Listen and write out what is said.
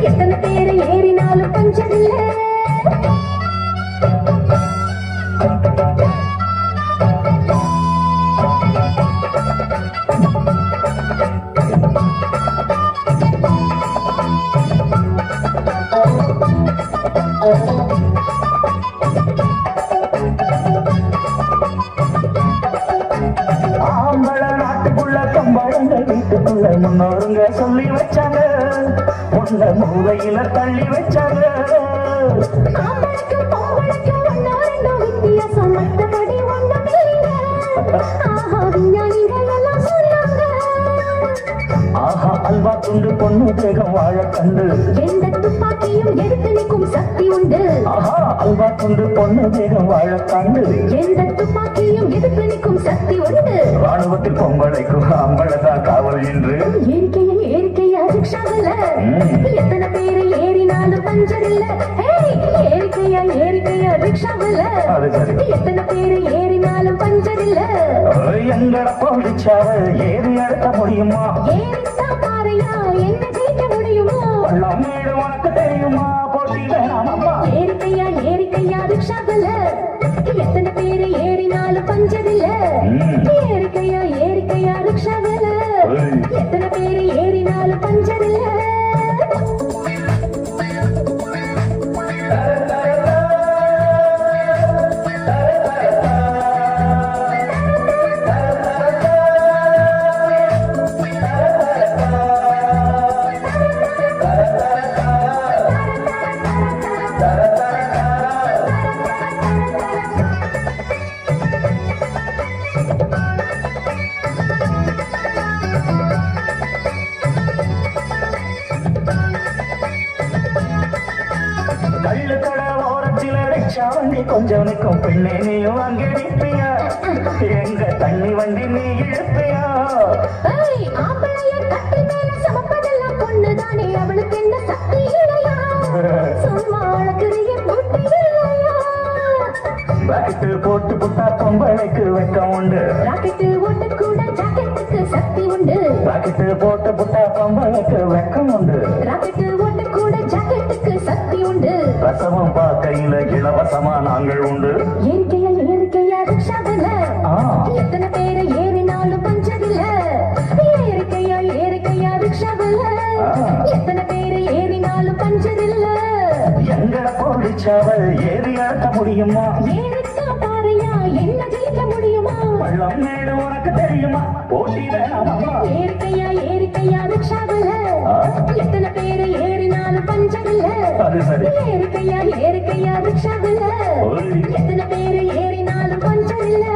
எத்தனை பேரை ஏறினாலும் பஞ்சமில்ல. ஆம்பள நாட்டுக்குள்ள கம்பளங்கள் வீட்டுக்குள்ள முன்னோருங்க சொல்லி வச்சாங்க, உன்ன மூலையில தள்ளி வச்சாங்க. ஆம்பளைக்கும் பொம்பளைக்கும் ஒண்ணோ ரெண்டோ வித்தியாசம், மத்தபடி ஒண்ணும் இல்லைங்க. ஆஹா விஞ்ஞானிகள் எல்லாம் சொன்னாங்க. ஆஹா அல்வா துண்டு பொண்ணு தேகம் வாழ கண்டு, எந்த துப்பாக்கியும் எடுத்து நிற்கும் சக்தி உண்டு. ஆஹா அல்வா துண்டு பொண்ணு தேகம் வாழ கண்டு, எந்த துப்பாக்கியும் எடுத்து நிற்கும் சக்தி உண்டு. ராணுவத்தில் பொம்பளைக்கும் ஆம்பளைதான் காவல் என்று. ஏறிக்கையா ரிக்ஷாவில் எத்தனை பேரை ஏறினாலும் பஞ்சர் இல்ல. ஏறிக்கையா ரிக்ஷாவில் எத்தனை பேரை ஏறினாலும் பஞ்சர் இல்ல. எங்கட போலிச்சாவ ஏறி அழுத்த முடியுமா? ஏறித்தான் பாறையா என்ன ஜெயிக்க முடியுமோ? பள்ளம் வீடு உனக்கு தெரியுமா? போட்டி வேணாமம்மா. ஏறிக்கையா ரிக்ஷாவில் எத்தனை பேரை ஏறினாலும் பஞ்சர் இல்ல. ஏறிக்கையா ரிக்ஷாவில் எத்தனை பேரை ஏறினாலும் பஞ்சர் இல்ல. கள்ளுக்கடை ஓரத்தில் ரிக்ஷா வண்டி கொஞ்சம் நிற்கும் பெண்ணே, நீயும் அங்கே நிற்பியா? எங்க தண்ணி வண்டி நீ இழுப்பியா? ஆம்பளைய கட்டி மேல சமப்பதெல்லாம் பொண்ணுதானே, அவளுக்கு என்ன சக்தி இல்லையா? சும்மா அழகுரிய போட்டி இல்லையா? பாக்கெட்டு போட்டு புட்டா பொம்பளைக்கு வெக்கம் உண்டு. ராக்கெட்டு ஓட்ட கூட ஜாக்கெட்டுக்கு சக்தி உண்டு. பாக்கெட்டு போட்டு புட்டா பொம்பளைக்கு வெக்கம் உண்டு. ராக்கெட்டு ஓட்ட கூட ஜாக்கெட்டுக்கு சக்தி உண்டு. ரசமும் பார்க்கையில இலவசமா நாங்கள் உண்டு. ஏறிக்கையா ரிக்ஷாவில் எத்தனை பேரை ஏறினாலும் பஞ்சமில்ல. ஏறிக்கையா ரிக்ஷாவில் எத்தனை பேரை ஏறினாலும் பஞ்சமில்ல. எங்கட போலிச்சாவல் ஏறி அழுத்த முடியுமா? ஏறித்தான் பாறையா என்ன ஜெயிக்க முடியுமா? பள்ளம் மேடு உனக்கு தெரியுமா? போட்டி வேணாமம்மா. ஏறிக்கையா ரிக்ஷாவில் எத்தனை பேரை ஏறினாலும் பஞ்சமில்ல. அது சரி. ஏறிக்கையா ரிக்ஷாவில் எத்தனை பேரை ஏறினாலும் பஞ்சமில்ல.